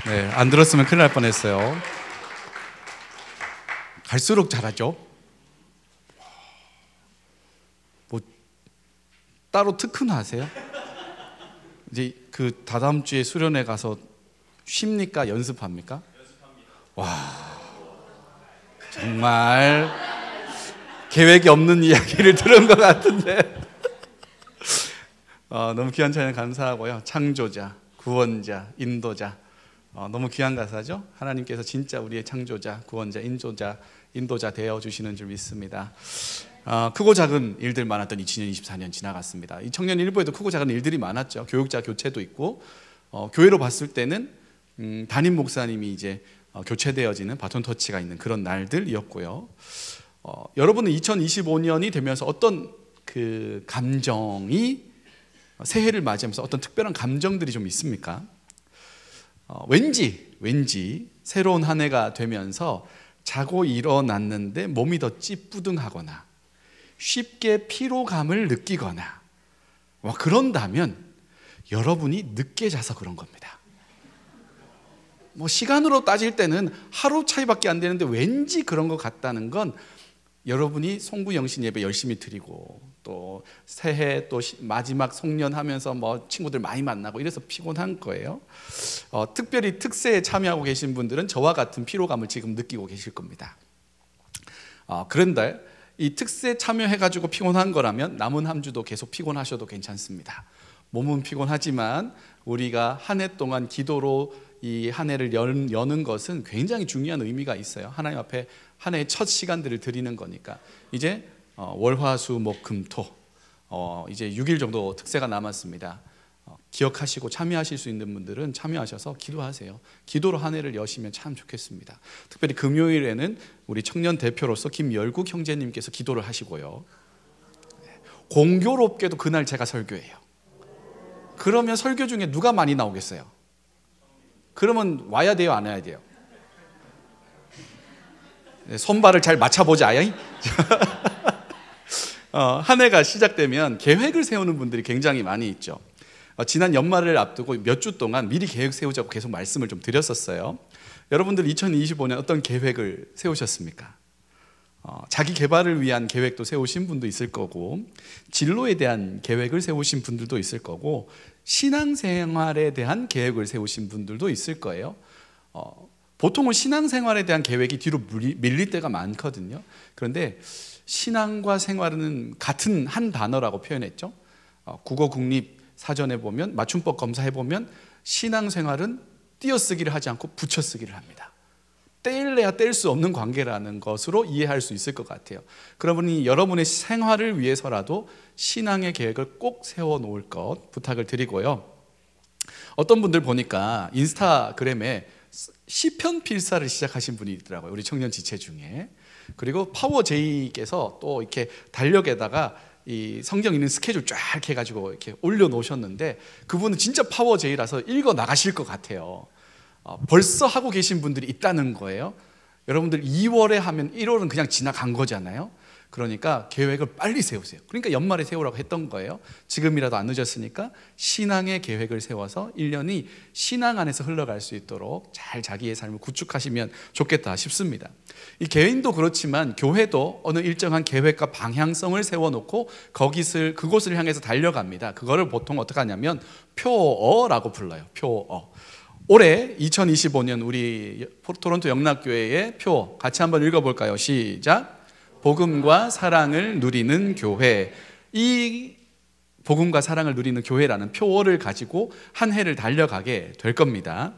네, 안 들었으면 큰일 날 뻔했어요. 갈수록 잘하죠. 뭐 따로 특훈 하세요? 이제 그 다다음 주에 수련회 가서 쉽니까? 연습합니까? 연습합니다. 와, 정말 계획이 없는 이야기를 들은 것 같은데 너무 귀한 찬양 감사하고요. 창조자, 구원자, 인도자, 너무 귀한 가사죠. 하나님께서 진짜 우리의 창조자, 구원자, 인도자 되어주시는 줄 믿습니다. 크고 작은 일들 많았던 2024년 지나갔습니다. 이 청년 일부에도 크고 작은 일들이 많았죠. 교육자 교체도 있고, 교회로 봤을 때는 담임 목사님이 이제 교체되어지는 바톤 터치가 있는 그런 날들이었고요. 여러분은 2025년이 되면서 어떤 그 감정이, 새해를 맞이하면서 어떤 특별한 감정들이 좀 있습니까? 왠지 새로운 한 해가 되면서 자고 일어났는데 몸이 더 찌뿌둥하거나 쉽게 피로감을 느끼거나 그런다면 여러분이 늦게 자서 그런 겁니다. 시간으로 따질 때는 하루 차이밖에 안 되는데 왠지 그런 것 같다는 건 여러분이 송구영신 예배 열심히 드리고 또 새해 또 마지막 송년하면서 친구들 많이 만나고 이래서 피곤한 거예요. 특별히 특세에 참여하고 계신 분들은 저와 같은 피로감을 지금 느끼고 계실 겁니다. 그런데 이 특세 참여해가지고 피곤한 거라면 남은 한 주도 계속 피곤하셔도 괜찮습니다. 몸은 피곤하지만 우리가 한 해 동안 기도로 이 한 해를 여는 것은 굉장히 중요한 의미가 있어요. 하나님 앞에 한 해의 첫 시간들을 드리는 거니까. 이제 월화수목금토 이제 6일 정도 특세가 남았습니다. 기억하시고 참여하실 수 있는 분들은 참여하셔서 기도하세요. 기도로 한 해를 여시면 참 좋겠습니다. 특별히 금요일에는 우리 청년 대표로서 김열국 형제님께서 기도를 하시고요. 공교롭게도 그날 제가 설교해요. 그러면 설교 중에 누가 많이 나오겠어요? 그러면 와야 돼요, 안 와야 돼요? 손발을 잘 맞춰보자. 한 해가 시작되면 계획을 세우는 분들이 굉장히 많이 있죠. 지난 연말을 앞두고 몇 주 동안 미리 계획 세우자고 계속 말씀을 좀 드렸었어요. 여러분들 2025년 어떤 계획을 세우셨습니까? 자기 개발을 위한 계획도 세우신 분도 있을 거고, 진로에 대한 계획을 세우신 분들도 있을 거고, 신앙생활에 대한 계획을 세우신 분들도 있을 거예요. 보통은 신앙생활에 대한 계획이 뒤로 밀릴 때가 많거든요. 그런데 신앙과 생활은 같은 한 단어라고 표현했죠. 국어 국립 사전에 보면, 맞춤법 검사해 보면 신앙생활은 띄어쓰기를 하지 않고 붙여쓰기를 합니다. 떼일래야 뗄 수 없는 관계라는 것으로 이해할 수 있을 것 같아요. 그러니 여러분의 생활을 위해서라도 신앙의 계획을 꼭 세워놓을 것 부탁을 드리고요. 어떤 분들 보니까 인스타그램에 시편 필사를 시작하신 분이 있더라고요. 우리 청년 지체 중에. 그리고 파워제이께서 또 이렇게 달력에다가 이 성경 읽는 스케줄 쫙 해가지고 이렇게 올려놓으셨는데, 그분은 진짜 파워제이라서 읽어 나가실 것 같아요. 벌써 하고 계신 분들이 있다는 거예요. 여러분들 2월에 하면 1월은 그냥 지나간 거잖아요. 그러니까 계획을 빨리 세우세요. 그러니까 연말에 세우라고 했던 거예요. 지금이라도 안 늦었으니까 신앙의 계획을 세워서 1년이 신앙 안에서 흘러갈 수 있도록 잘 자기의 삶을 구축하시면 좋겠다 싶습니다. 이 개인도 그렇지만 교회도 어느 일정한 계획과 방향성을 세워놓고 그곳을 향해서 달려갑니다. 그거를 보통 어떻게 하냐면 표어라고 불러요. 표어. 올해 2025년 우리 토론토 영락교회의 표 같이 한번 읽어볼까요? 시작. 복음과 사랑을 누리는 교회. 이 복음과 사랑을 누리는 교회라는 표어를 가지고 한 해를 달려가게 될 겁니다.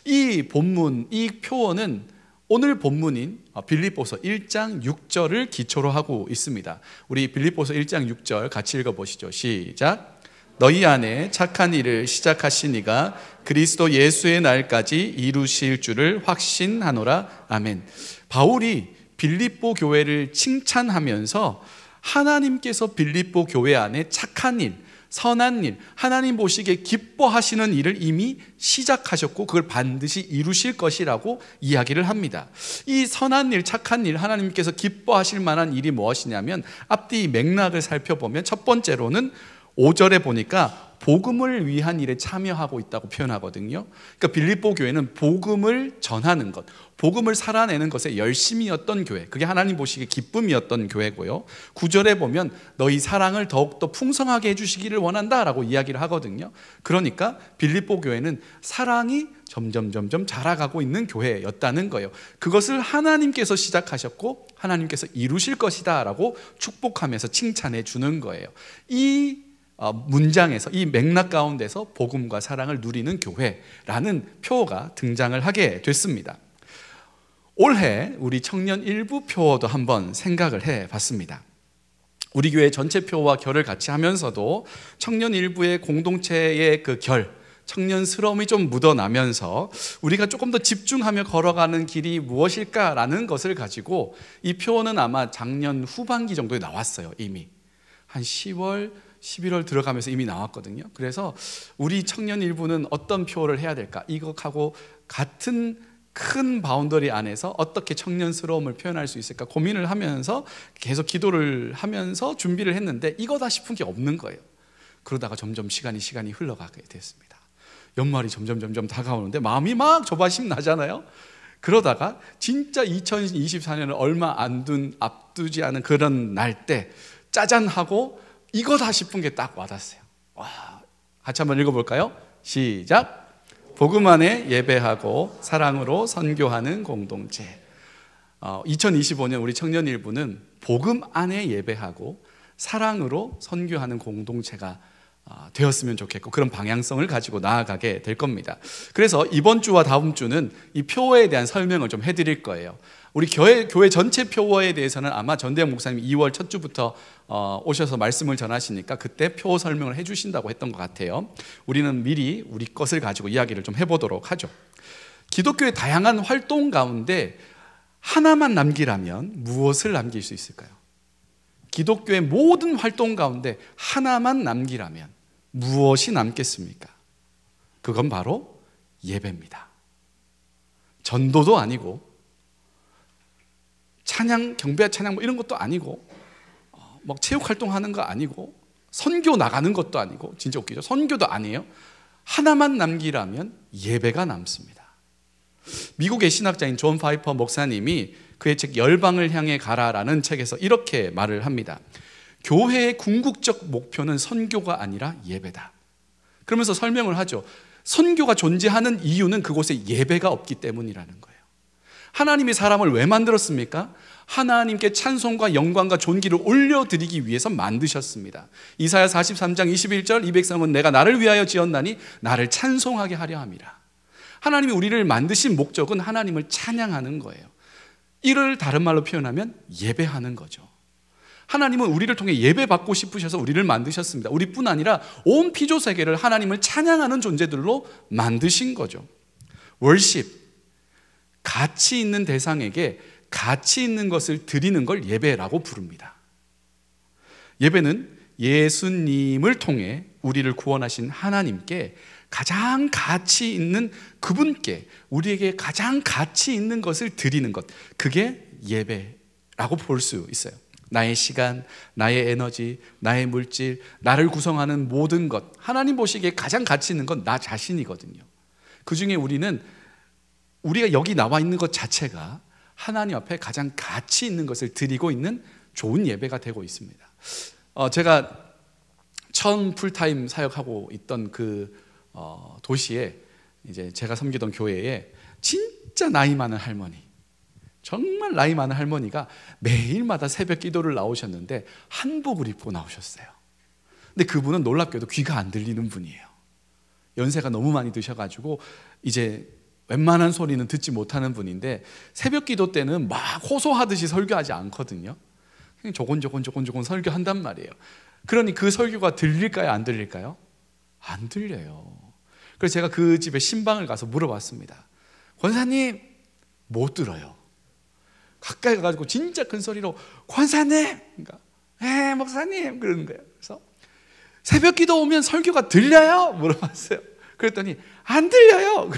이 본문, 이 표어는 오늘 본문인 빌립보서 1장 6절을 기초로 하고 있습니다. 우리 빌립보서 1장 6절 같이 읽어보시죠. 시작. 너희 안에 착한 일을 시작하신 이가 그리스도 예수의 날까지 이루실 줄을 확신하노라. 아멘. 바울이 빌립보 교회를 칭찬하면서 하나님께서 빌립보 교회 안에 착한 일, 선한 일, 하나님 보시기에 기뻐하시는 일을 이미 시작하셨고 그걸 반드시 이루실 것이라고 이야기를 합니다. 이 선한 일, 착한 일, 하나님께서 기뻐하실 만한 일이 무엇이냐면 앞뒤 맥락을 살펴보면 첫 번째로는 5절에 보니까 복음을 위한 일에 참여하고 있다고 표현하거든요. 그러니까 빌립보 교회는 복음을 전하는 것, 복음을 살아내는 것에 열심이었던 교회, 그게 하나님 보시기에 기쁨이었던 교회고요. 9절에 보면 너희 사랑을 더욱더 풍성하게 해주시기를 원한다라고 이야기를 하거든요. 그러니까 빌립보 교회는 사랑이 점점 자라가고 있는 교회였다는 거예요. 그것을 하나님께서 시작하셨고 하나님께서 이루실 것이다 라고 축복하면서 칭찬해 주는 거예요. 이 문장에서, 이 맥락 가운데서 복음과 사랑을 누리는 교회라는 표어가 등장을 하게 됐습니다. 올해 우리 청년 일부 표어도 한번 생각을 해봤습니다. 우리 교회 전체 표어와 결을 같이 하면서도 청년 일부의 공동체의 그 결, 청년스러움이 좀 묻어나면서 우리가 조금 더 집중하며 걸어가는 길이 무엇일까라는 것을 가지고, 이 표어는 아마 작년 후반기 정도에 나왔어요. 이미 한 10월, 11월 들어가면서 이미 나왔거든요. 그래서 우리 청년 일부는 어떤 표어를 해야 될까, 이것하고 같은 큰 바운더리 안에서 어떻게 청년스러움을 표현할 수 있을까 고민을 하면서 계속 기도를 하면서 준비를 했는데 이거다 싶은 게 없는 거예요. 그러다가 점점 시간이 흘러가게 됐습니다. 연말이 점점 다가오는데 마음이 막 조바심 나잖아요. 그러다가 진짜 2024년을 얼마 앞두지 않은 그런 날 때 짜잔 하고 이거다 싶은 게 딱 와닿았어요. 와, 같이 한번 읽어볼까요? 시작. 복음 안에 예배하고 사랑으로 선교하는 공동체. 2025년 우리 청년 일부는 복음 안에 예배하고 사랑으로 선교하는 공동체가 되었으면 좋겠고, 그런 방향성을 가지고 나아가게 될 겁니다. 그래서 이번 주와 다음 주는 이 표어에 대한 설명을 좀 해드릴 거예요. 우리 교회 전체 표어에 대해서는 아마 전대영 목사님이 2월 첫 주부터 오셔서 말씀을 전하시니까 그때 표어 설명을 해주신다고 했던 것 같아요. 우리는 미리 우리 것을 가지고 이야기를 좀 해보도록 하죠. 기독교의 다양한 활동 가운데 하나만 남기라면 무엇을 남길 수 있을까요? 기독교의 모든 활동 가운데 하나만 남기라면 무엇이 남겠습니까? 그건 바로 예배입니다. 전도도 아니고 찬양, 경배 찬양 뭐 이런 것도 아니고 막 체육 활동하는 거 아니고 선교 나가는 것도 아니고, 진짜 웃기죠? 선교도 아니에요. 하나만 남기라면 예배가 남습니다. 미국의 신학자인 존 파이퍼 목사님이 그의 책 열방을 향해 가라라는 책에서 이렇게 말을 합니다. 교회의 궁극적 목표는 선교가 아니라 예배다. 그러면서 설명을 하죠. 선교가 존재하는 이유는 그곳에 예배가 없기 때문이라는 거예요. 하나님이 사람을 왜 만들었습니까? 하나님께 찬송과 영광과 존귀를 올려드리기 위해서 만드셨습니다. 이사야 43장 21절, 이 백성은 내가 나를 위하여 지었나니 나를 찬송하게 하려 함이라. 하나님이 우리를 만드신 목적은 하나님을 찬양하는 거예요. 이를 다른 말로 표현하면 예배하는 거죠. 하나님은 우리를 통해 예배받고 싶으셔서 우리를 만드셨습니다. 우리뿐 아니라 온 피조세계를 하나님을 찬양하는 존재들로 만드신 거죠. 월십, 가치 있는 대상에게 가치 있는 것을 드리는 걸 예배라고 부릅니다. 예배는 예수님을 통해 우리를 구원하신 하나님께 가장 가치 있는 그분께 우리에게 가장 가치 있는 것을 드리는 것, 그게 예배라고 볼 수 있어요. 나의 시간, 나의 에너지, 나의 물질, 나를 구성하는 모든 것, 하나님 보시기에 가장 가치 있는 건 나 자신이거든요. 그 중에 우리가 여기 나와 있는 것 자체가 하나님 앞에 가장 가치 있는 것을 드리고 있는 좋은 예배가 되고 있습니다. 제가 처음 풀타임 사역하고 있던 그 도시에, 이제 제가 섬기던 교회에 진짜 나이 많은 할머니, 정말 나이 많은 할머니가 매일마다 새벽 기도를 나오셨는데 한복을 입고 나오셨어요. 근데 그분은 놀랍게도 귀가 안 들리는 분이에요. 연세가 너무 많이 드셔가지고 이제 웬만한 소리는 듣지 못하는 분인데 새벽 기도 때는 막 호소하듯이 설교하지 않거든요. 그냥 조곤조곤 설교한단 말이에요. 그러니 그 설교가 들릴까요? 안 들릴까요? 안 들려요. 그래서 제가 그 집에 신방을 가서 물어봤습니다. 권사님, 못 들어요. 가까이 가가지고 진짜 큰 소리로 권사님, 그러니까 목사님 그러는 거예요. 그래서 새벽 기도 오면 설교가 들려요? 물어봤어요. 그랬더니 안 들려요.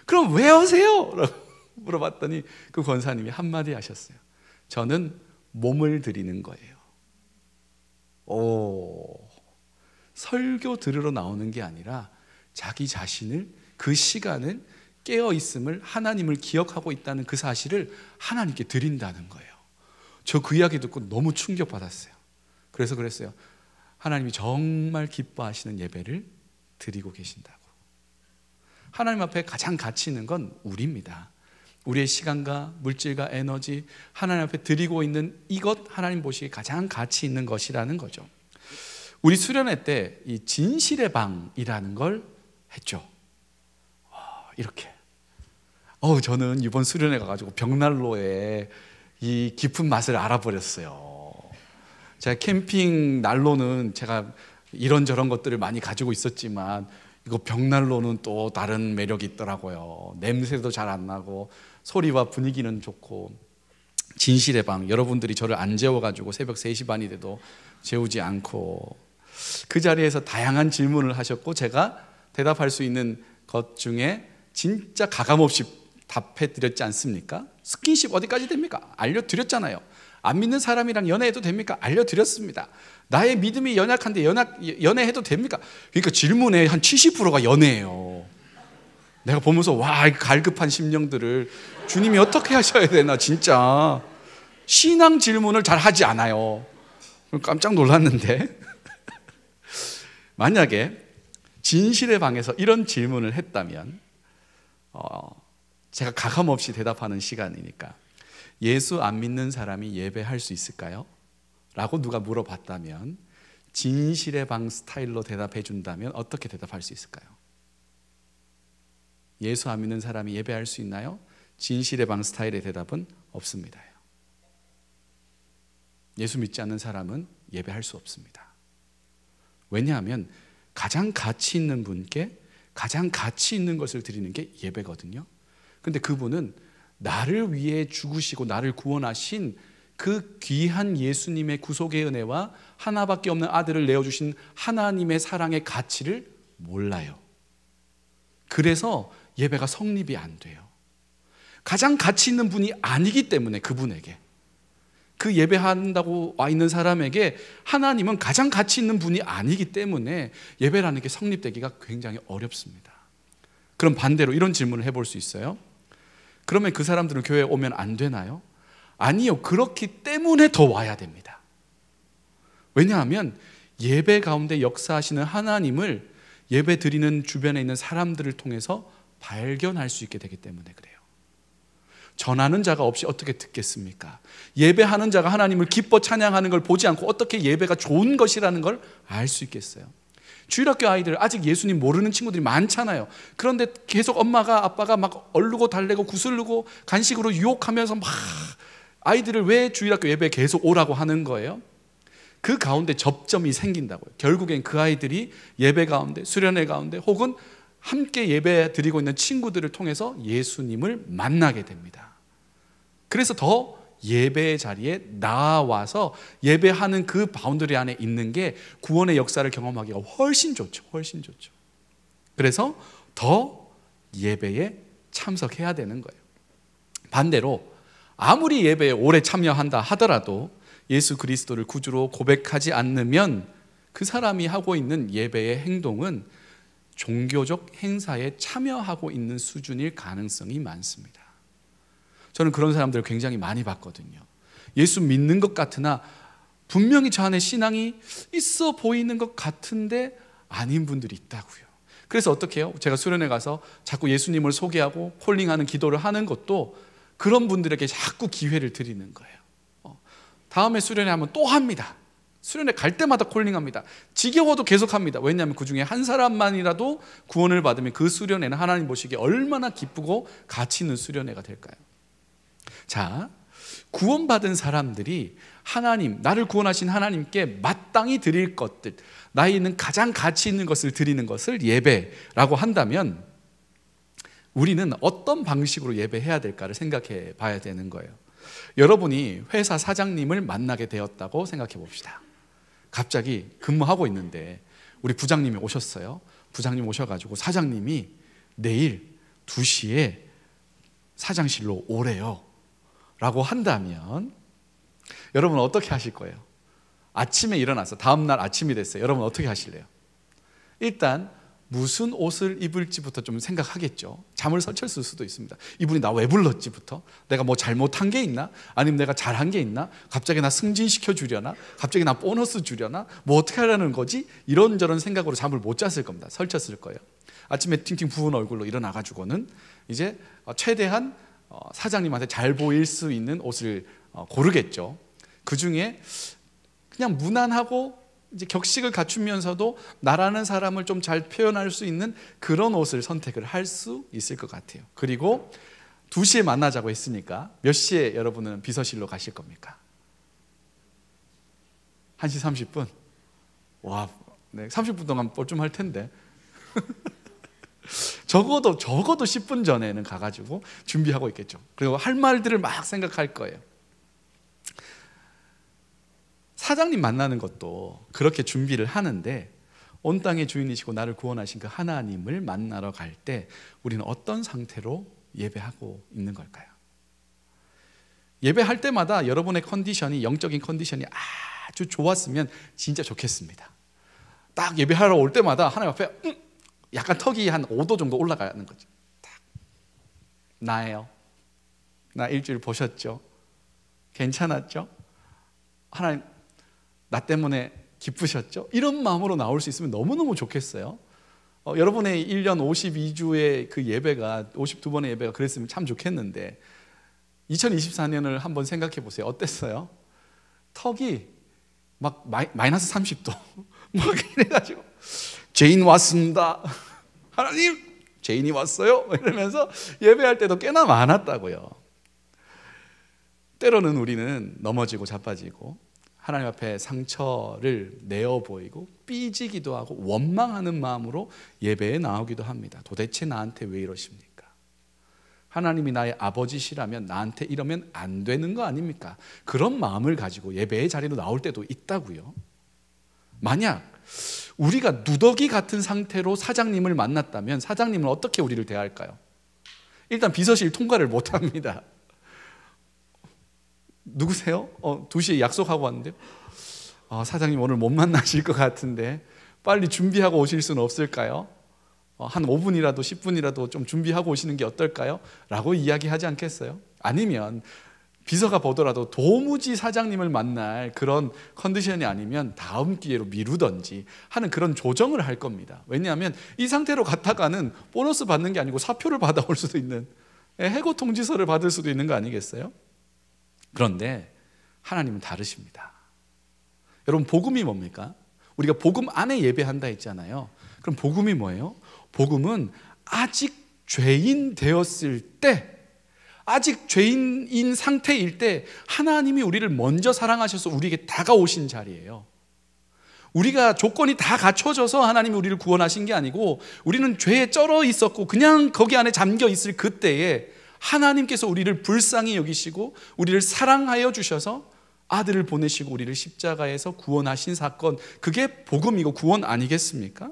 그럼 왜 오세요? 물어봤더니 그 권사님이 한마디 하셨어요. 저는 몸을 드리는 거예요. 설교 들으러 나오는 게 아니라 자기 자신을, 그 시간을 깨어 있음을, 하나님을 기억하고 있다는 그 사실을 하나님께 드린다는 거예요. 저 그 이야기 듣고 너무 충격받았어요. 그래서 그랬어요. 하나님이 정말 기뻐하시는 예배를 드리고 계신다고. 하나님 앞에 가장 가치 있는 건 우리입니다. 우리의 시간과 물질과 에너지, 하나님 앞에 드리고 있는 이것, 하나님 보시기에 가장 가치 있는 것이라는 거죠. 우리 수련회 때 이 진실의 방이라는 걸 했죠. 이렇게. 저는 이번 수련회 가가지고 벽난로의 이 깊은 맛을 알아버렸어요. 제가 캠핑 난로는 제가 이런저런 것들을 많이 가지고 있었지만 이거 벽난로는 또 다른 매력이 있더라고요. 냄새도 잘 안 나고 소리와 분위기는 좋고. 진실의 방, 여러분들이 저를 안 재워가지고 새벽 3시 반이 돼도 재우지 않고 그 자리에서 다양한 질문을 하셨고 제가 대답할 수 있는 것 중에 진짜 가감없이 답해 드렸지 않습니까? 스킨십 어디까지 됩니까? 알려드렸잖아요. 안 믿는 사람이랑 연애해도 됩니까? 알려드렸습니다. 나의 믿음이 연약한데 연애해도 됩니까? 그러니까 질문의 한 70%가 연애예요. 내가 보면서 와, 이 갈급한 심령들을 주님이 어떻게 하셔야 되나, 진짜 신앙 질문을 잘 하지 않아요. 깜짝 놀랐는데 만약에 진실의 방에서 이런 질문을 했다면 제가 가감없이 대답하는 시간이니까 예수 안 믿는 사람이 예배할 수 있을까요? 라고 누가 물어봤다면 진실의 방 스타일로 대답해 준다면 어떻게 대답할 수 있을까요? 예수 안 믿는 사람이 예배할 수 있나요? 진실의 방 스타일의 대답은 없습니다. 예수 믿지 않는 사람은 예배할 수 없습니다. 왜냐하면 가장 가치 있는 분께 가장 가치 있는 것을 드리는 게 예배거든요. 근데 그분은 나를 위해 죽으시고 나를 구원하신 그 귀한 예수님의 구속의 은혜와 하나밖에 없는 아들을 내어주신 하나님의 사랑의 가치를 몰라요. 그래서 예배가 성립이 안 돼요. 가장 가치 있는 분이 아니기 때문에 그분에게, 그 예배한다고 와 있는 사람에게 하나님은 가장 가치 있는 분이 아니기 때문에 예배라는 게 성립되기가 굉장히 어렵습니다. 그럼 반대로 이런 질문을 해볼 수 있어요. 그러면 그 사람들은 교회에 오면 안 되나요? 아니요. 그렇기 때문에 더 와야 됩니다. 왜냐하면 예배 가운데 역사하시는 하나님을 예배 드리는 주변에 있는 사람들을 통해서 발견할 수 있게 되기 때문에 그래요. 전하는 자가 없이 어떻게 듣겠습니까? 예배하는 자가 하나님을 기뻐 찬양하는 걸 보지 않고 어떻게 예배가 좋은 것이라는 걸 알 수 있겠어요? 주일학교 아이들 아직 예수님 모르는 친구들이 많잖아요. 그런데 계속 엄마가 아빠가 막 얼르고 달래고 구슬르고 간식으로 유혹하면서 막 아이들을 왜 주일학교 예배에 계속 오라고 하는 거예요? 그 가운데 접점이 생긴다고요. 결국엔 그 아이들이 예배 가운데, 수련회 가운데 혹은 함께 예배 드리고 있는 친구들을 통해서 예수님을 만나게 됩니다. 그래서 더 예배의 자리에 나와서 예배하는 그 바운더리 안에 있는 게 구원의 역사를 경험하기가 훨씬 좋죠. 훨씬 좋죠. 그래서 더 예배에 참석해야 되는 거예요. 반대로 아무리 예배에 오래 참여한다 하더라도 예수 그리스도를 구주로 고백하지 않으면 그 사람이 하고 있는 예배의 행동은 종교적 행사에 참여하고 있는 수준일 가능성이 많습니다. 저는 그런 사람들을 굉장히 많이 봤거든요. 예수 믿는 것 같으나 분명히 저 안에 신앙이 있어 보이는 것 같은데 아닌 분들이 있다고요. 그래서 어떻게 해요? 제가 수련회 가서 자꾸 예수님을 소개하고 콜링하는 기도를 하는 것도 그런 분들에게 자꾸 기회를 드리는 거예요. 다음에 수련회 하면 또 합니다. 수련회 갈 때마다 콜링합니다. 지겨워도 계속합니다. 왜냐하면 그 중에 한 사람만이라도 구원을 받으면 그 수련회는 하나님 보시기에 얼마나 기쁘고 가치 있는 수련회가 될까요? 자, 구원받은 사람들이 하나님, 나를 구원하신 하나님께 마땅히 드릴 것들, 나에 있는 가장 가치 있는 것을 드리는 것을 예배라고 한다면 우리는 어떤 방식으로 예배해야 될까를 생각해 봐야 되는 거예요. 여러분이 회사 사장님을 만나게 되었다고 생각해 봅시다. 갑자기 근무하고 있는데 우리 부장님이 오셨어요. 부장님 오셔가지고 사장님이 내일 2시에 사장실로 오래요 라고 한다면 여러분 어떻게 하실 거예요? 아침에 일어나서 다음날 아침이 됐어요. 여러분 어떻게 하실래요? 일단 무슨 옷을 입을지부터 좀 생각하겠죠. 잠을 설쳤을 수도 있습니다. 이분이 나 왜 불렀지부터, 내가 뭐 잘못한 게 있나? 아니면 내가 잘한 게 있나? 갑자기 나 승진시켜 주려나? 갑자기 나 보너스 주려나? 뭐 어떻게 하라는 거지? 이런저런 생각으로 잠을 못 잤을 겁니다. 설쳤을 거예요. 아침에 팅팅 부은 얼굴로 일어나가지고는 이제 최대한 사장님한테 잘 보일 수 있는 옷을 고르겠죠. 그 중에 그냥 무난하고 이제 격식을 갖추면서도 나라는 사람을 좀 잘 표현할 수 있는 그런 옷을 선택을 할 수 있을 것 같아요. 그리고 2시에 만나자고 했으니까 몇 시에 여러분은 비서실로 가실 겁니까? 1시 30분? 와, 네, 30분 동안 뻘쭘할 텐데 적어도 10분 전에는 가가지고 준비하고 있겠죠. 그리고 할 말들을 막 생각할 거예요. 사장님 만나는 것도 그렇게 준비를 하는데, 온 땅의 주인이시고 나를 구원하신 그 하나님을 만나러 갈 때 우리는 어떤 상태로 예배하고 있는 걸까요? 예배할 때마다 여러분의 컨디션이, 영적인 컨디션이 아주 좋았으면 진짜 좋겠습니다. 딱 예배하러 올 때마다 하나님 앞에 약간 턱이 한 5도 정도 올라가는 거죠. 딱 나예요. 나 일주일 보셨죠? 괜찮았죠? 하나님 나 때문에 기쁘셨죠? 이런 마음으로 나올 수 있으면 너무너무 좋겠어요. 여러분의 1년 52주의 그 예배가, 52번의 예배가 그랬으면 참 좋겠는데 2024년을 한번 생각해 보세요. 어땠어요? 턱이 막 마이너스 30도 막 이래가지고 죄인 왔습니다. 하나님 죄인이 왔어요. 이러면서 예배할 때도 꽤나 많았다고요. 때로는 우리는 넘어지고 자빠지고 하나님 앞에 상처를 내어 보이고 삐지기도 하고 원망하는 마음으로 예배에 나오기도 합니다. 도대체 나한테 왜 이러십니까? 하나님이 나의 아버지시라면 나한테 이러면 안 되는 거 아닙니까? 그런 마음을 가지고 예배의 자리로 나올 때도 있다고요. 만약 우리가 누더기 같은 상태로 사장님을 만났다면 사장님은 어떻게 우리를 대할까요? 일단 비서실 통과를 못 합니다. 누구세요? 2시에 약속하고 왔는데요. 사장님 오늘 못 만나실 것 같은데 빨리 준비하고 오실 수는 없을까요? 한 5분이라도 10분이라도 좀 준비하고 오시는 게 어떨까요? 라고 이야기하지 않겠어요? 아니면 비서가 보더라도 도무지 사장님을 만날 그런 컨디션이 아니면 다음 기회로 미루던지 하는 그런 조정을 할 겁니다. 왜냐하면 이 상태로 갔다가는 보너스 받는 게 아니고 사표를 받아올 수도 있는, 해고 통지서를 받을 수도 있는 거 아니겠어요? 그런데 하나님은 다르십니다. 여러분, 복음이 뭡니까? 우리가 복음 안에 예배한다 했잖아요. 그럼 복음이 뭐예요? 복음은 아직 죄인 되었을 때, 아직 죄인인 상태일 때 하나님이 우리를 먼저 사랑하셔서 우리에게 다가오신 자리예요. 우리가 조건이 다 갖춰져서 하나님이 우리를 구원하신 게 아니고, 우리는 죄에 쩔어 있었고 그냥 거기 안에 잠겨 있을 그때에 하나님께서 우리를 불쌍히 여기시고 우리를 사랑하여 주셔서 아들을 보내시고 우리를 십자가에서 구원하신 사건, 그게 복음이고 구원 아니겠습니까?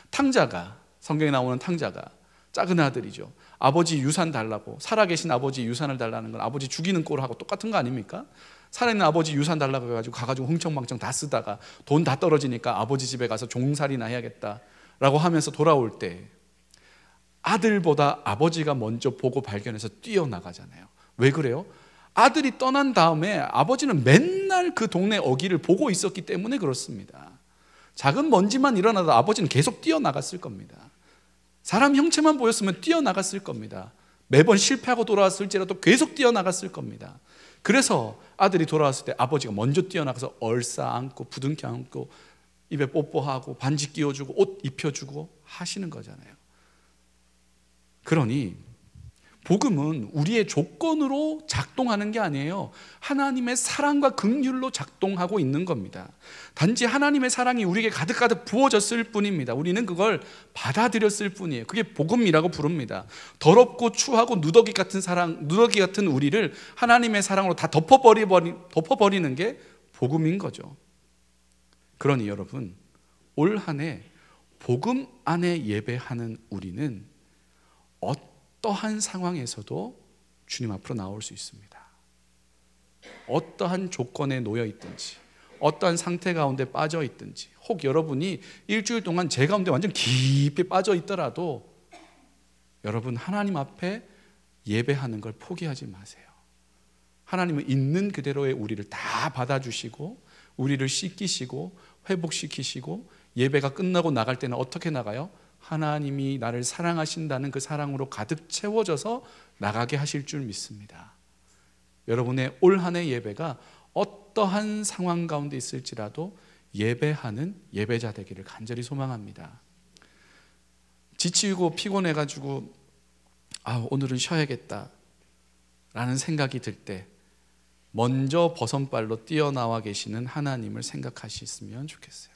탕자가, 성경에 나오는 탕자가 작은 아들이죠. 아버지 유산 달라고, 살아계신 아버지 유산을 달라는 건 아버지 죽이는 꼴하고 똑같은 거 아닙니까? 살아있는 아버지 유산 달라고 해가지고 가가지고 흥청망청 다 쓰다가 돈 다 떨어지니까 아버지 집에 가서 종살이나 해야겠다라고 하면서 돌아올 때 아들보다 아버지가 먼저 보고 발견해서 뛰어나가잖아요. 왜 그래요? 아들이 떠난 다음에 아버지는 맨날 그 동네 어귀를 보고 있었기 때문에 그렇습니다. 작은 먼지만 일어나도 아버지는 계속 뛰어나갔을 겁니다. 사람 형체만 보였으면 뛰어나갔을 겁니다. 매번 실패하고 돌아왔을지라도 계속 뛰어나갔을 겁니다. 그래서 아들이 돌아왔을 때 아버지가 먼저 뛰어나가서 얼싸 안고 부둥켜 안고 입에 뽀뽀하고 반지 끼워주고 옷 입혀주고 하시는 거잖아요. 그러니 복음은 우리의 조건으로 작동하는 게 아니에요. 하나님의 사랑과 긍휼로 작동하고 있는 겁니다. 단지 하나님의 사랑이 우리에게 가득가득 부어졌을 뿐입니다. 우리는 그걸 받아들였을 뿐이에요. 그게 복음이라고 부릅니다. 더럽고 추하고 누더기 같은 사랑, 누더기 같은 우리를 하나님의 사랑으로 다 덮어버리는 게 복음인 거죠. 그러니 여러분, 올 한 해 복음 안에 예배하는 우리는 어떠한 상황에서도 주님 앞으로 나올 수 있습니다. 어떠한 조건에 놓여 있든지, 어떠한 상태 가운데 빠져 있든지, 혹 여러분이 일주일 동안 제 가운데 완전 깊이 빠져 있더라도 여러분 하나님 앞에 예배하는 걸 포기하지 마세요. 하나님은 있는 그대로의 우리를 다 받아주시고 우리를 씻기시고 회복시키시고, 예배가 끝나고 나갈 때는 어떻게 나가요? 하나님이 나를 사랑하신다는 그 사랑으로 가득 채워져서 나가게 하실 줄 믿습니다. 여러분의 올 한 해 예배가 어떠한 상황 가운데 있을지라도 예배하는 예배자 되기를 간절히 소망합니다. 지치고 피곤해가지고 오늘은 쉬어야겠다 라는 생각이 들 때 먼저 버선발로 뛰어나와 계시는 하나님을 생각하셨으면 좋겠어요.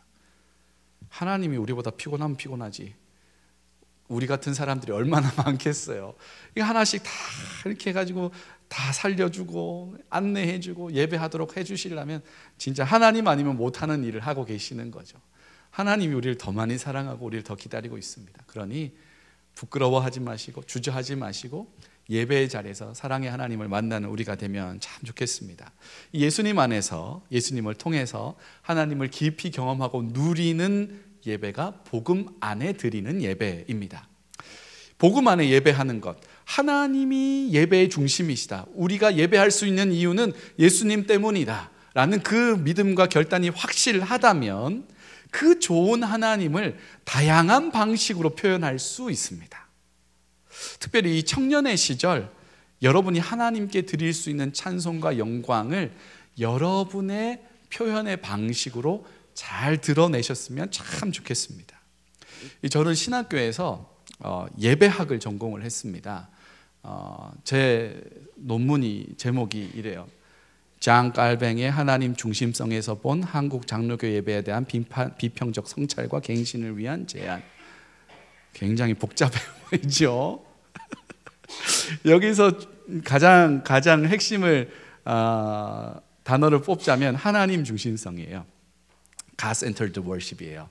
하나님이 우리보다 피곤하면 피곤하지 우리 같은 사람들이 얼마나 많겠어요. 이거 하나씩 다 이렇게 해가지고 다 살려주고 안내해주고 예배하도록 해주시려면 진짜 하나님 아니면 못하는 일을 하고 계시는 거죠. 하나님이 우리를 더 많이 사랑하고 우리를 더 기다리고 있습니다. 그러니 부끄러워하지 마시고 주저하지 마시고 예배의 자리에서 사랑의 하나님을 만나는 우리가 되면 참 좋겠습니다. 예수님 안에서, 예수님을 통해서 하나님을 깊이 경험하고 누리는 예배가 복음 안에 드리는 예배입니다. 복음 안에 예배하는 것, 하나님이 예배의 중심이시다, 우리가 예배할 수 있는 이유는 예수님 때문이다 라는 그 믿음과 결단이 확실하다면 그 좋은 하나님을 다양한 방식으로 표현할 수 있습니다. 특별히 이 청년의 시절 여러분이 하나님께 드릴 수 있는 찬송과 영광을 여러분의 표현의 방식으로 잘 드러내셨으면 참 좋겠습니다. 저는 신학교에서 예배학을 전공을 했습니다. 제 논문이 제목이 이래요. 장 깔뱅의 하나님 중심성에서 본 한국 장로교 예배에 대한 비평적 성찰과 갱신을 위한 제안. 굉장히 복잡해 보이죠. 여기서 가장 핵심을 단어를 뽑자면 하나님 중심성이에요. God-centered worship이에요.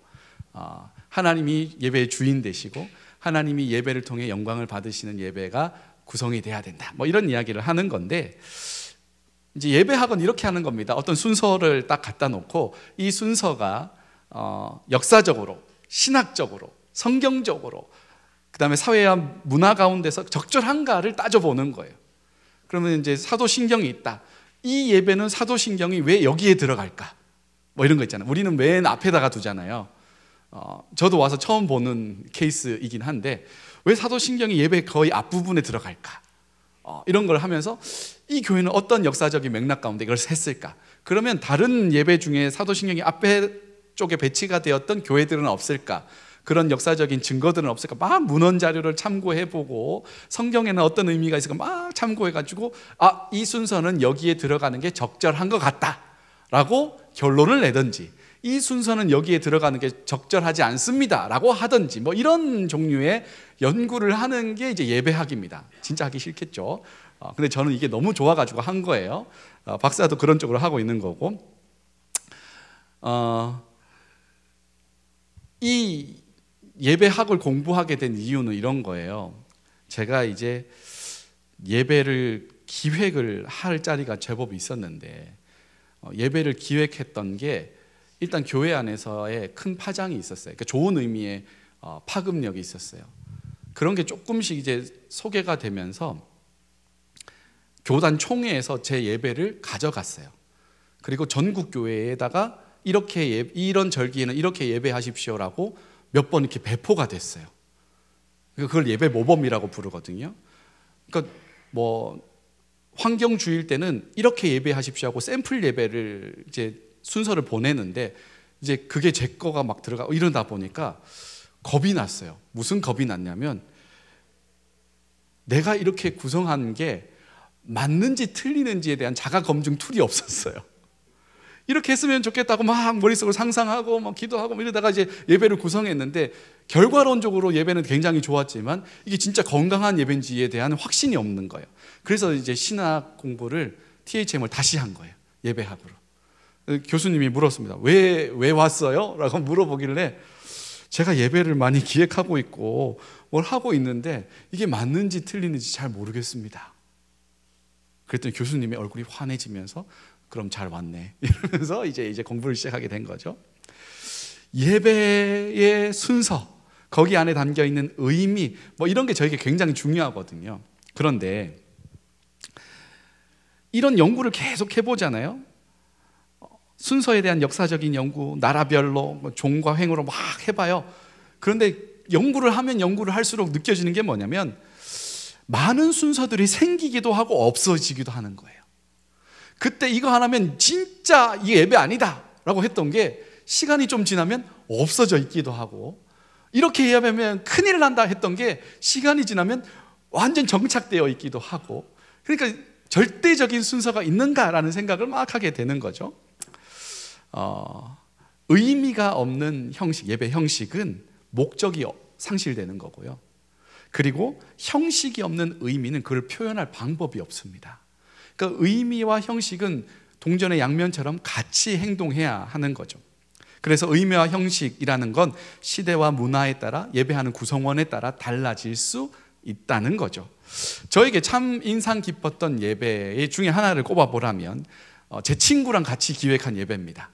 하나님이 예배의 주인 되시고 하나님이 예배를 통해 영광을 받으시는 예배가 구성이 돼야 된다, 뭐 이런 이야기를 하는 건데, 이제 예배학은 이렇게 하는 겁니다. 어떤 순서를 딱 갖다 놓고 이 순서가 역사적으로, 신학적으로, 성경적으로, 그 다음에 사회와 문화 가운데서 적절한가를 따져보는 거예요. 그러면 이제 사도신경이 있다, 이 예배는 사도신경이 왜 여기에 들어갈까, 뭐 이런 거 있잖아요. 우리는 맨 앞에다가 두잖아요. 저도 와서 처음 보는 케이스이긴 한데 왜 사도신경이 예배 거의 앞부분에 들어갈까, 이런 걸 하면서 이 교회는 어떤 역사적인 맥락 가운데 이걸 했을까. 그러면 다른 예배 중에 사도신경이 앞에 쪽에 배치가 되었던 교회들은 없을까, 그런 역사적인 증거들은 없을까, 막 문헌 자료를 참고해보고 성경에는 어떤 의미가 있을까 막 참고해가지고 이 순서는 여기에 들어가는 게 적절한 것 같다 라고 결론을 내든지, 이 순서는 여기에 들어가는 게 적절하지 않습니다 라고 하든지, 뭐 이런 종류의 연구를 하는 게 이제 예배학입니다. 진짜 하기 싫겠죠. 근데 저는 이게 너무 좋아가지고 한 거예요. 박사도 그런 쪽으로 하고 있는 거고, 이 예배학을 공부하게 된 이유는 이런 거예요. 제가 이제 예배를 기획을 할 자리가 제법 있었는데, 예배를 기획했던 게 일단 교회 안에서의 큰 파장이 있었어요. 그러니까 좋은 의미의 파급력이 있었어요. 그런 게 조금씩 이제 소개가 되면서 교단 총회에서 제 예배를 가져갔어요. 그리고 전국 교회에다가 이런 절기에는 이렇게 예배하십시오라고 몇 번 이렇게 배포가 됐어요. 그걸 예배 모범이라고 부르거든요. 그러니까 뭐 환경주일 때는 이렇게 예배하십시오 하고 샘플 예배를 이제 순서를 보내는데, 이제 그게 제 거가 막 들어가고 이러다 보니까 겁이 났어요. 무슨 겁이 났냐면 내가 이렇게 구성한 게 맞는지 틀리는지에 대한 자가 검증 툴이 없었어요. 이렇게 했으면 좋겠다고 막 머릿속으로 상상하고 막 기도하고 이러다가 이제 예배를 구성했는데, 결과론적으로 예배는 굉장히 좋았지만 이게 진짜 건강한 예배인지에 대한 확신이 없는 거예요. 그래서 이제 신학 공부를 THM을 다시 한 거예요. 예배학으로. 교수님이 물었습니다. 왜 왔어요? 라고 물어보길래 제가 예배를 많이 기획하고 있고 뭘 하고 있는데 이게 맞는지 틀리는지 잘 모르겠습니다. 그랬더니 교수님의 얼굴이 환해지면서 그럼 잘 왔네 이러면서 이제 공부를 시작하게 된 거죠. 예배의 순서, 거기 안에 담겨 있는 의미, 뭐 이런 게 저에게 굉장히 중요하거든요. 그런데 이런 연구를 계속 해보잖아요. 순서에 대한 역사적인 연구, 나라별로 종과 횡으로 막 해봐요. 그런데 연구를 하면 연구를 할수록 느껴지는 게 뭐냐면 많은 순서들이 생기기도 하고 없어지기도 하는 거예요. 그때 이거 하나면 진짜 이 예배 아니다 라고 했던 게 시간이 좀 지나면 없어져 있기도 하고, 이렇게 예배하면 큰일 난다 했던 게 시간이 지나면 완전 정착되어 있기도 하고, 그러니까 절대적인 순서가 있는가라는 생각을 막 하게 되는 거죠. 의미가 없는 형식, 예배 형식은 목적이 상실되는 거고요. 그리고 형식이 없는 의미는 그걸 표현할 방법이 없습니다. 그러니까 의미와 형식은 동전의 양면처럼 같이 행동해야 하는 거죠. 그래서 의미와 형식이라는 건 시대와 문화에 따라, 예배하는 구성원에 따라 달라질 수 있다는 거죠. 저에게 참 인상 깊었던 예배 중에 하나를 꼽아보라면 제 친구랑 같이 기획한 예배입니다.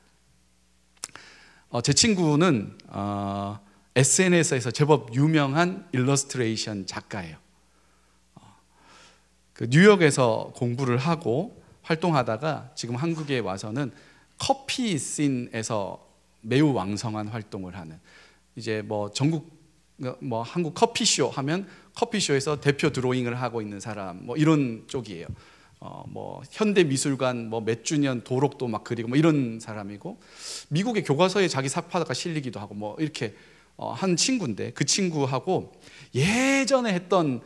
제 친구는 SNS에서 제법 유명한 일러스트레이션 작가예요. 그 뉴욕에서 공부를 하고 활동하다가 지금 한국에 와서는 커피 씬에서 매우 왕성한 활동을 하는, 이제 뭐 전국 뭐 한국 커피쇼 하면 커피쇼에서 대표 드로잉을 하고 있는 사람, 뭐 이런 쪽이에요. 뭐 현대미술관 뭐 몇 주년 도록도 막 그리고 뭐 이런 사람이고, 미국의 교과서에 자기 사파가 실리기도 하고 뭐 이렇게 한 친구인데, 그 친구하고 예전에 했던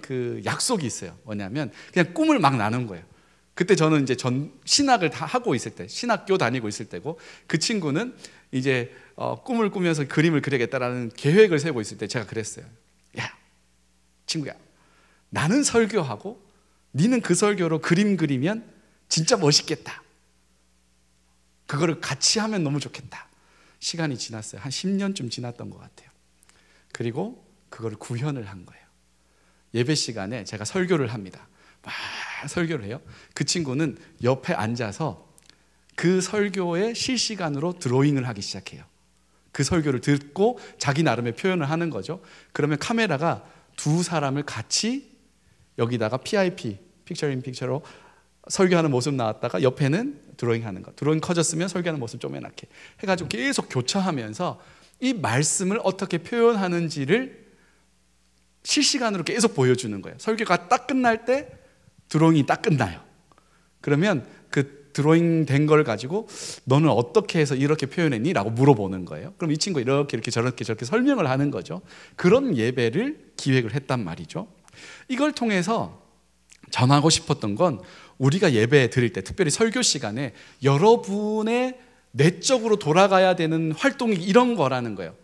그 약속이 있어요. 뭐냐면 그냥 꿈을 막 나눈 거예요. 그때 저는 이제 신학을 다 하고 있을 때, 신학교 다니고 있을 때고, 그 친구는 이제 꿈을 꾸면서 그림을 그리겠다라는 계획을 세우고 있을 때 제가 그랬어요. 야, 친구야, 나는 설교하고 니는 그 설교로 그림 그리면 진짜 멋있겠다. 그거를 같이 하면 너무 좋겠다. 시간이 지났어요. 한 10년쯤 지났던 것 같아요. 그리고 그걸 구현을 한 거예요. 예배 시간에 제가 설교를 합니다. 막 설교를 해요. 그 친구는 옆에 앉아서 그 설교에 실시간으로 드로잉을 하기 시작해요. 그 설교를 듣고 자기 나름의 표현을 하는 거죠. 그러면 카메라가 두 사람을 같이 여기다가 PIP, 픽처 인 픽처로 설교하는 모습 나왔다가 옆에는 드로잉 하는 거, 드로잉 커졌으면 설교하는 모습 조그맣게 해가지고 계속 교차하면서 이 말씀을 어떻게 표현하는지를 실시간으로 계속 보여주는 거예요. 설교가 딱 끝날 때 드로잉이 딱 끝나요. 그러면 그 드로잉 된 걸 가지고 너는 어떻게 해서 이렇게 표현했니? 라고 물어보는 거예요. 그럼 이 친구가 이렇게 저렇게 설명을 하는 거죠. 그런 예배를 기획을 했단 말이죠. 이걸 통해서 전하고 싶었던 건, 우리가 예배 드릴 때, 특별히 설교 시간에 여러분의 내적으로 돌아가야 되는 활동이 이런 거라는 거예요.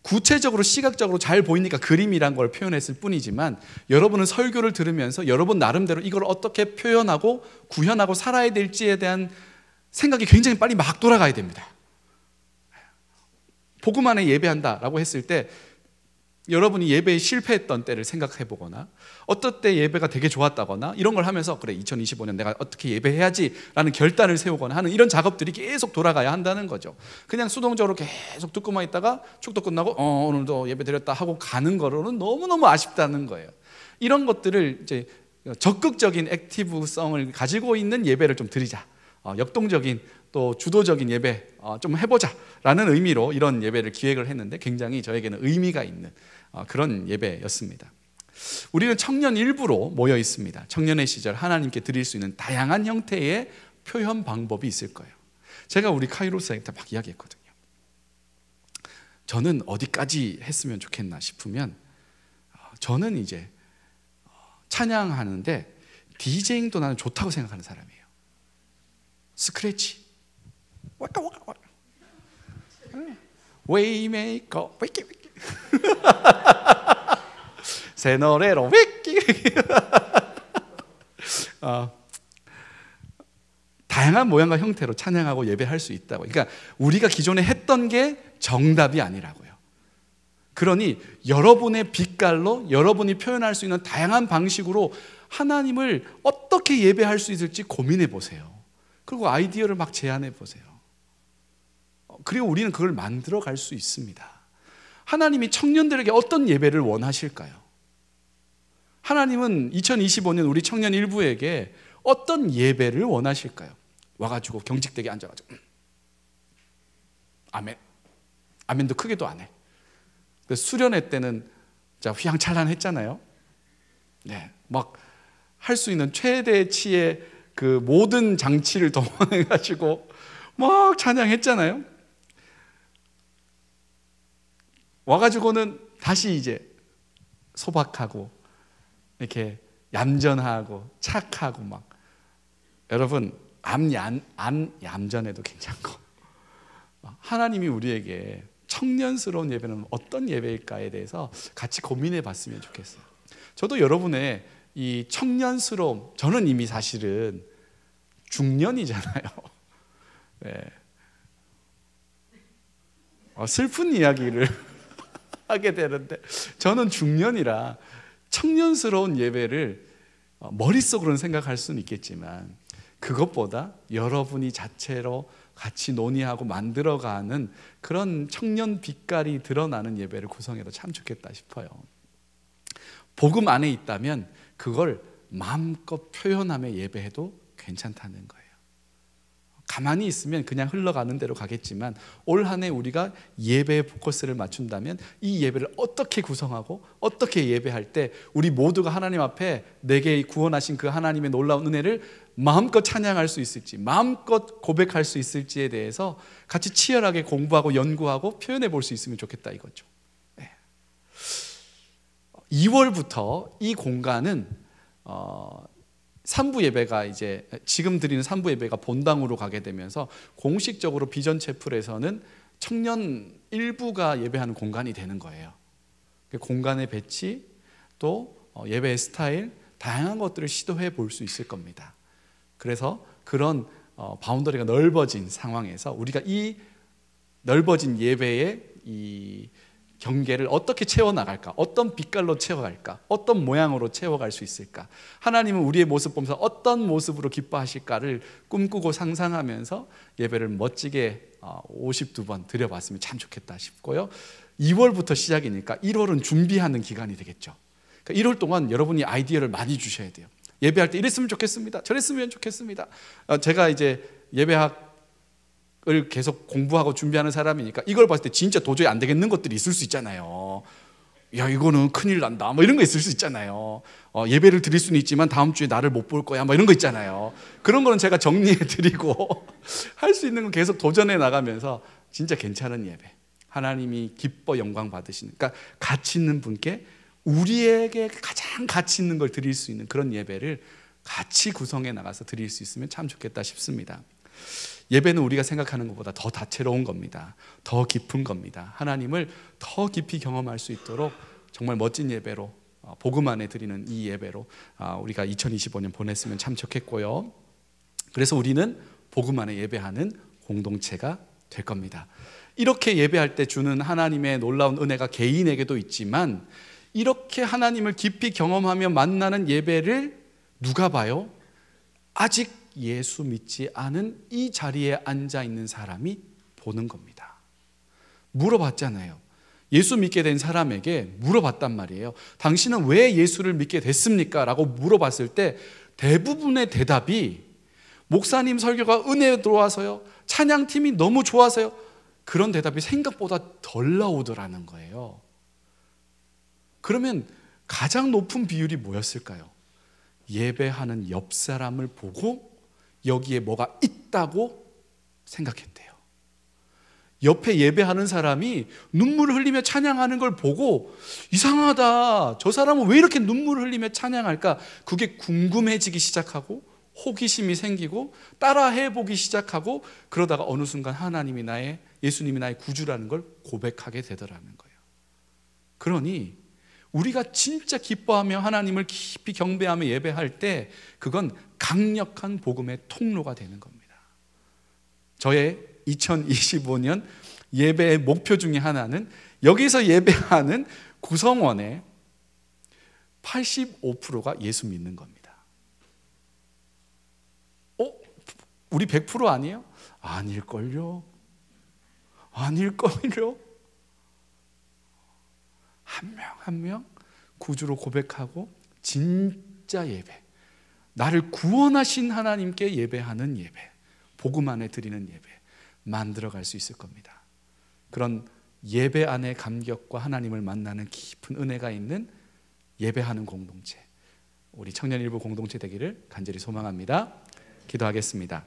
구체적으로 시각적으로 잘 보이니까 그림이란 걸 표현했을 뿐이지만, 여러분은 설교를 들으면서 여러분 나름대로 이걸 어떻게 표현하고 구현하고 살아야 될지에 대한 생각이 굉장히 빨리 막 돌아가야 됩니다. 복음 안에 예배한다라고 했을 때 여러분이 예배에 실패했던 때를 생각해 보거나, 어떤 때 예배가 되게 좋았다거나 이런 걸 하면서 그래 2025년 내가 어떻게 예배해야지 라는 결단을 세우거나 하는 이런 작업들이 계속 돌아가야 한다는 거죠. 그냥 수동적으로 계속 듣고만 있다가 축도 끝나고 오늘도 예배 드렸다 하고 가는 거로는 너무너무 아쉽다는 거예요. 이런 것들을 이제 적극적인 액티브성을 가지고 있는 예배를 좀 드리자, 역동적인 또 주도적인 예배 좀 해보자 라는 의미로 이런 예배를 기획을 했는데, 굉장히 저에게는 의미가 있는 그런 예배였습니다. 우리는 청년 일부로 모여 있습니다. 청년의 시절 하나님께 드릴 수 있는 다양한 형태의 표현 방법이 있을 거예요. 제가 우리 카이로스한테 막 이야기했거든요. 저는 어디까지 했으면 좋겠나 싶으면, 저는 이제 찬양하는데 디제잉도 나는 좋다고 생각하는 사람이에요. 스크래치, 와까 웨이메이커 웨이키 새 노래로 웨이키 다양한 모양과 형태로 찬양하고 예배할 수 있다고. 그러니까 우리가 기존에 했던 게 정답이 아니라고요. 그러니 여러분의 빛깔로 여러분이 표현할 수 있는 다양한 방식으로 하나님을 어떻게 예배할 수 있을지 고민해 보세요. 그리고 아이디어를 막 제안해 보세요. 그리고 우리는 그걸 만들어 갈 수 있습니다. 하나님이 청년들에게 어떤 예배를 원하실까요? 하나님은 2025년 우리 청년 일부에게 어떤 예배를 원하실까요? 와가지고 경직되게 앉아가지고 아멘, 아멘도 크게도 안 해. 수련회 때는 휘황찬란했잖아요. 네, 막 할 수 있는 최대치의 그 모든 장치를 동원해가지고 막 찬양했잖아요. 와가지고는 다시 이제 소박하고 이렇게 얌전하고 착하고 막 여러분 암 얌전해도 괜찮고 하나님이 우리에게 청년스러운 예배는 어떤 예배일까에 대해서 같이 고민해 봤으면 좋겠어요. 저도 여러분의 이 청년스러움, 저는 이미 사실은 중년이잖아요. 네. 슬픈 이야기를 하게 되는데 저는 중년이라 청년스러운 예배를 머릿속으로는 생각할 수는 있겠지만 그것보다 여러분이 자체로 같이 논의하고 만들어가는 그런 청년 빛깔이 드러나는 예배를 구성해도 참 좋겠다 싶어요. 복음 안에 있다면 그걸 마음껏 표현하며 예배해도 괜찮다는 거예요. 가만히 있으면 그냥 흘러가는 대로 가겠지만 올 한 해 우리가 예배에 포커스를 맞춘다면 이 예배를 어떻게 구성하고 어떻게 예배할 때 우리 모두가 하나님 앞에 내게 구원하신 그 하나님의 놀라운 은혜를 마음껏 찬양할 수 있을지, 마음껏 고백할 수 있을지에 대해서 같이 치열하게 공부하고 연구하고 표현해 볼 수 있으면 좋겠다 이거죠. 2월부터 이 공간은 3부 예배가 이제 지금 드리는 3부 예배가 본당으로 가게 되면서 공식적으로 비전 채플에서는 청년 일부가 예배하는 공간이 되는 거예요. 공간의 배치 또 예배의 스타일 다양한 것들을 시도해 볼 수 있을 겁니다. 그래서 그런 바운더리가 넓어진 상황에서 우리가 이 넓어진 예배의 이 경계를 어떻게 채워나갈까? 어떤 빛깔로 채워갈까? 어떤 모양으로 채워갈 수 있을까? 하나님은 우리의 모습 보면서 어떤 모습으로 기뻐하실까를 꿈꾸고 상상하면서 예배를 멋지게 52번 드려봤으면 참 좋겠다 싶고요. 2월부터 시작이니까 1월은 준비하는 기간이 되겠죠. 그러니까 1월 동안 여러분이 아이디어를 많이 주셔야 돼요. 예배할 때 이랬으면 좋겠습니다. 저랬으면 좋겠습니다. 제가 이제 예배학 을 계속 공부하고 준비하는 사람이니까 이걸 봤을 때 진짜 도저히 안 되겠는 것들이 있을 수 있잖아요. 야 이거는 큰일 난다 뭐 이런 거 있을 수 있잖아요. 예배를 드릴 수는 있지만 다음 주에 나를 못 볼 거야 뭐 이런 거 있잖아요. 그런 거는 제가 정리해 드리고 할 수 있는 건 계속 도전해 나가면서 진짜 괜찮은 예배, 하나님이 기뻐 영광 받으시는, 그러니까 가치 있는 분께 우리에게 가장 가치 있는 걸 드릴 수 있는 그런 예배를 같이 구성해 나가서 드릴 수 있으면 참 좋겠다 싶습니다. 예배는 우리가 생각하는 것보다 더 다채로운 겁니다. 더 깊은 겁니다. 하나님을 더 깊이 경험할 수 있도록 정말 멋진 예배로 복음 안에 드리는 이 예배로 우리가 2025년 보냈으면 참 좋겠고요. 그래서 우리는 복음 안에 예배하는 공동체가 될 겁니다. 이렇게 예배할 때 주는 하나님의 놀라운 은혜가 개인에게도 있지만 이렇게 하나님을 깊이 경험하며 만나는 예배를 누가 봐요? 아직 예수 믿지 않은 이 자리에 앉아 있는 사람이 보는 겁니다. 물어봤잖아요. 예수 믿게 된 사람에게 물어봤단 말이에요. 당신은 왜 예수를 믿게 됐습니까? 라고 물어봤을 때 대부분의 대답이 목사님 설교가 은혜 들어와서요, 찬양팀이 너무 좋아서요, 그런 대답이 생각보다 덜 나오더라는 거예요. 그러면 가장 높은 비율이 뭐였을까요? 예배하는 옆 사람을 보고 여기에 뭐가 있다고 생각했대요. 옆에 예배하는 사람이 눈물을 흘리며 찬양하는 걸 보고 이상하다, 저 사람은 왜 이렇게 눈물을 흘리며 찬양할까? 그게 궁금해지기 시작하고 호기심이 생기고 따라해보기 시작하고 그러다가 어느 순간 예수님이 나의 구주라는 걸 고백하게 되더라는 거예요. 그러니 우리가 진짜 기뻐하며 하나님을 깊이 경배하며 예배할 때 그건 강력한 복음의 통로가 되는 겁니다. 저의 2025년 예배의 목표 중에 하나는 여기서 예배하는 구성원의 85%가 예수 믿는 겁니다. 우리 100% 아니에요? 아닐걸요? 아닐걸요? 한 명 한 명 구주로 고백하고 진짜 예배, 나를 구원하신 하나님께 예배하는 예배, 복음 안에 드리는 예배 만들어갈 수 있을 겁니다. 그런 예배 안의 감격과 하나님을 만나는 깊은 은혜가 있는 예배하는 공동체, 우리 청년일부 공동체 되기를 간절히 소망합니다. 기도하겠습니다.